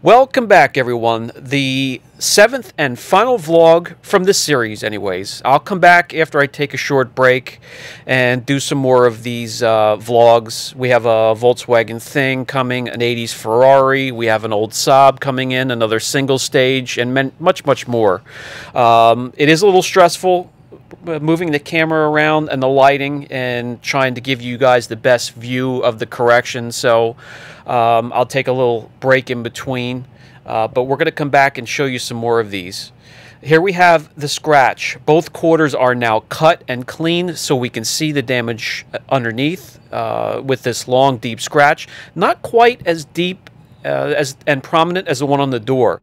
Welcome back, everyone. The seventh and final vlog from this series, anyways. I'll come back after I take a short break and do some more of these vlogs. We have a Volkswagen thing coming, an 80s Ferrari. We have an old Saab coming in, another single stage, and much more. It is a little stressful moving the camera around and the lighting and trying to give you guys the best view of the correction. So I'll take a little break in between, but we're going to come back and show you some more of these. Here we have the scratch. Both quarters are now cut and cleaned so we can see the damage underneath with this long, deep scratch. Not quite as deep and prominent as the one on the door.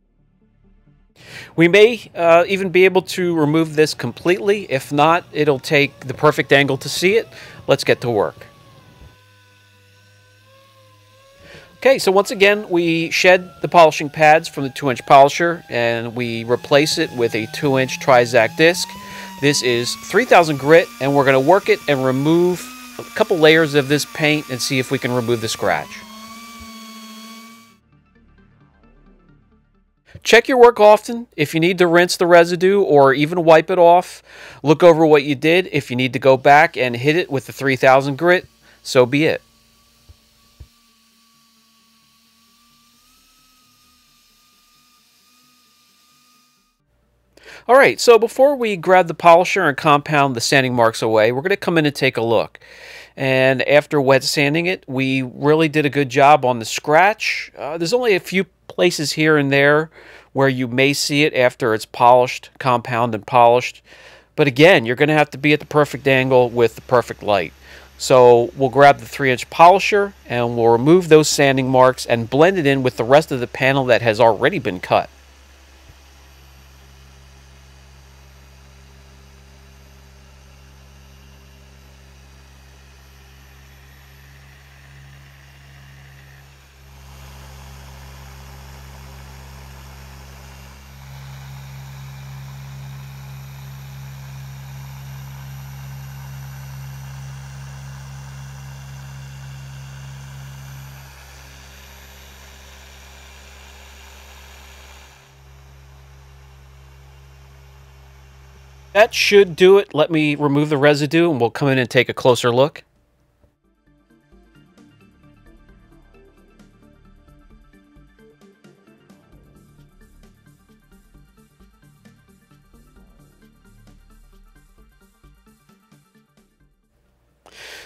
We may even be able to remove this completely. If not, it'll take the perfect angle to see it. Let's get to work. Okay, so once again, we shed the polishing pads from the 2-inch polisher and we replace it with a 2-inch Trizact disc. This is 3000 grit, and we're going to work it and remove a couple layers of this paint and see if we can remove the scratch. Check your work often. If you need to rinse the residue or even wipe it off, look over what you did. If you need to go back and hit it with the 3000 grit, so be it. Alright, so before we grab the polisher and compound the sanding marks away, we're going to come in and take a look. And after wet sanding it, we really did a good job on the scratch. There's only a few places here and there where you may see it after it's polished, compound and polished. But again, you're going to have to be at the perfect angle with the perfect light. So we'll grab the 3-inch polisher and we'll remove those sanding marks and blend it in with the rest of the panel that has already been cut. That should do it. Let me remove the residue and we'll come in and take a closer look.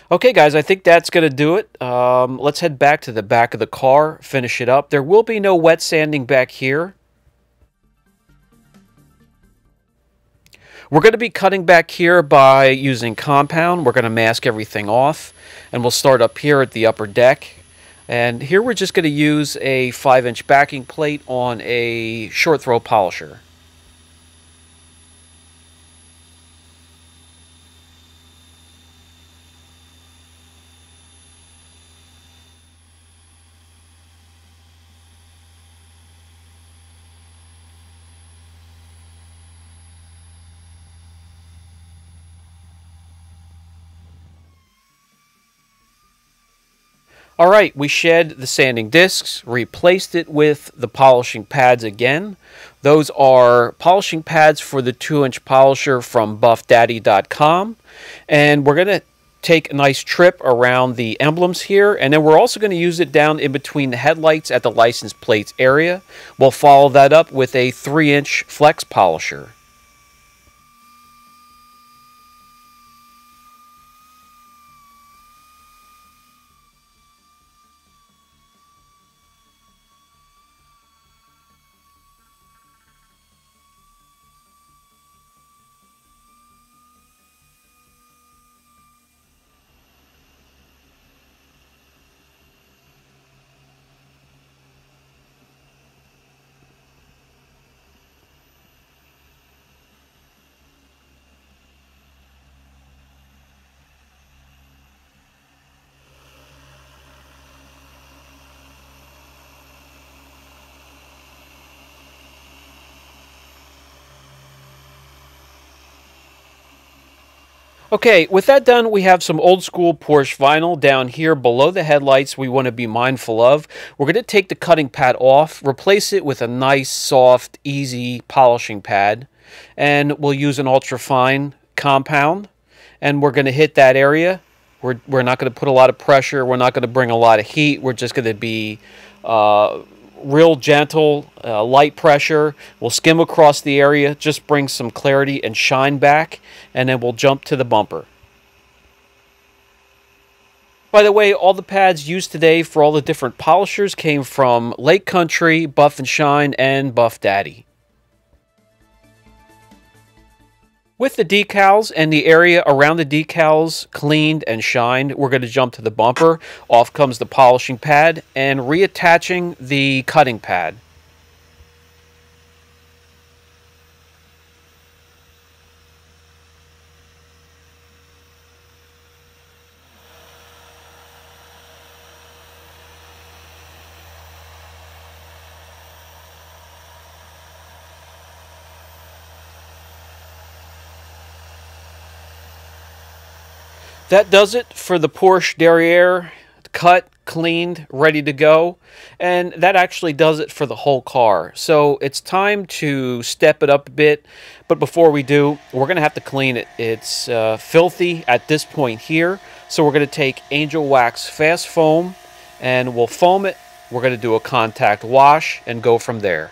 Okay guys, I think that's going to do it. Let's head back to the back of the car, finish it up. There will be no wet sanding back here. We're going to be cutting back here by using compound. We're going to mask everything off, and we'll start up here at the upper deck. And here we're just going to use a 5-inch backing plate on a short throw polisher. Alright, we shed the sanding discs, replaced it with the polishing pads again. Those are polishing pads for the 2-inch polisher from buffdaddy.com. And we're going to take a nice trip around the emblems here, and then we're also going to use it down in between the headlights at the license plates area. We'll follow that up with a 3-inch flex polisher. Okay, with that done, we have some old school Porsche vinyl down here below the headlights we want to be mindful of. We're going to take the cutting pad off, replace it with a nice, soft, easy polishing pad, and we'll use an ultra-fine compound, and we're going to hit that area. We're not going to put a lot of pressure. We're not going to bring a lot of heat. We're just going to be real gentle, light pressure. We'll skim across the area, just bring some clarity and shine back, and then we'll jump to the bumper. By the way, all the pads used today for all the different polishers came from Lake Country, Buff and Shine, and Buff Daddy. With the decals and the area around the decals cleaned and shined, we're going to jump to the bumper. Off comes the polishing pad and reattaching the cutting pad. That does it for the Porsche Derriere, cut, cleaned, ready to go. And that actually does it for the whole car. So it's time to step it up a bit. But before we do, we're going to have to clean it. It's filthy at this point here. So we're going to take Angel Wax Fast Foam and we'll foam it. We're going to do a contact wash and go from there.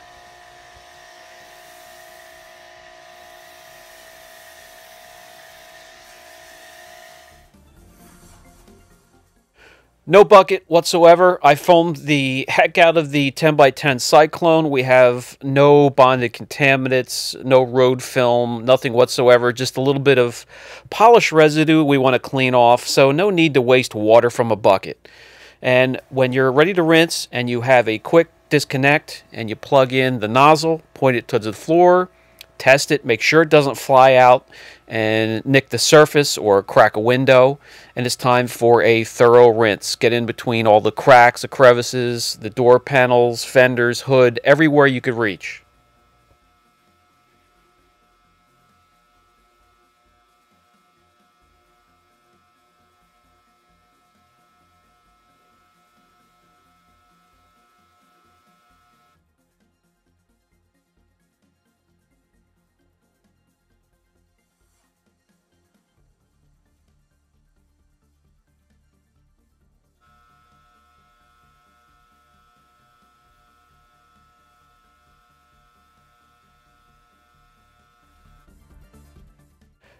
No bucket whatsoever. I foamed the heck out of the 10x10 Cyclone. We have no bonded contaminants, no road film, nothing whatsoever. Just a little bit of polish residue we want to clean off, so no need to waste water from a bucket. And when you're ready to rinse and you have a quick disconnect and you plug in the nozzle, point it to the floor, test it, make sure it doesn't fly out and nick the surface or crack a window, and it's time for a thorough rinse. Get in between all the cracks, the crevices, the door panels, fenders, hood, everywhere you could reach.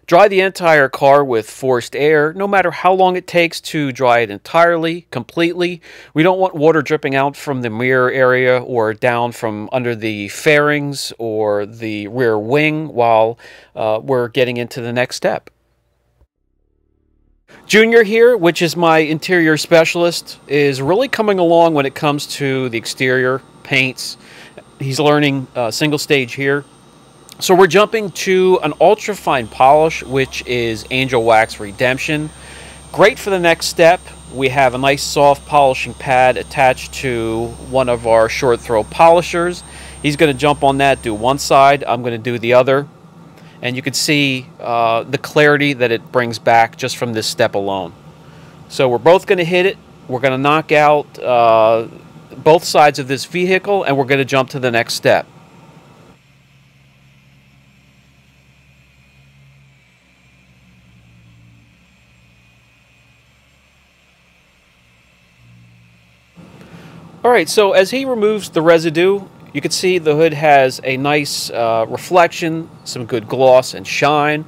Dry the entire car with forced air, no matter how long it takes to dry it entirely, completely. We don't want water dripping out from the mirror area or down from under the fairings or the rear wing while we're getting into the next step. Junior here, which is my interior specialist, is really coming along when it comes to the exterior paints. He's learning single stage here. So we're jumping to an ultra fine polish, which is Angel Wax Redemption. Great for the next step. We have a nice soft polishing pad attached to one of our short throw polishers. He's going to jump on that, do one side. I'm going to do the other. And you can see the clarity that it brings back just from this step alone. So we're both going to hit it. We're going to knock out both sides of this vehicle, and we're going to jump to the next step. Alright, so as he removes the residue, you can see the hood has a nice reflection, some good gloss and shine,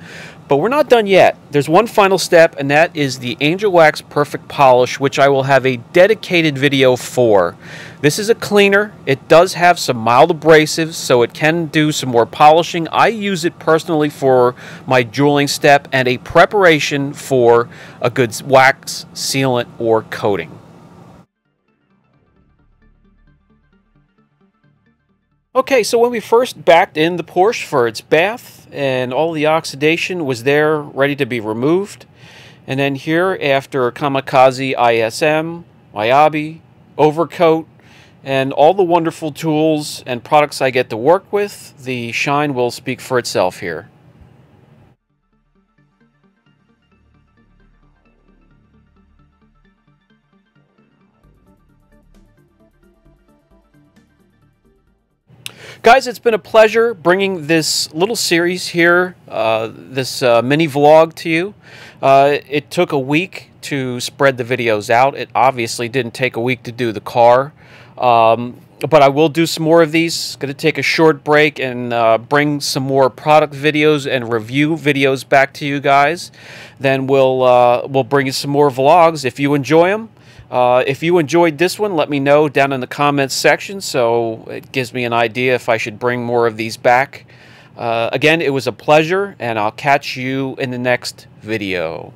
but we're not done yet. There's one final step, and that is the Angel Wax Perfect Polish, which I will have a dedicated video for. This is a cleaner. It does have some mild abrasives, so it can do some more polishing. I use it personally for my jeweling step and a preparation for a good wax, sealant, or coating. Okay, so when we first backed in the Porsche for its bath and all the oxidation was there ready to be removed, and then here after Kamikaze ISM, Miyabi, overcoat, and all the wonderful tools and products I get to work with, the shine will speak for itself here. Guys, it's been a pleasure bringing this little series here, this mini vlog to you. It took a week to spread the videos out. It obviously didn't take a week to do the car. But I will do some more of these. Going to take a short break and bring some more product videos and review videos back to you guys. Then we'll bring you some more vlogs if you enjoy them. If you enjoyed this one, let me know down in the comments section, so it gives me an idea if I should bring more of these back. Again, it was a pleasure, and I'll catch you in the next video.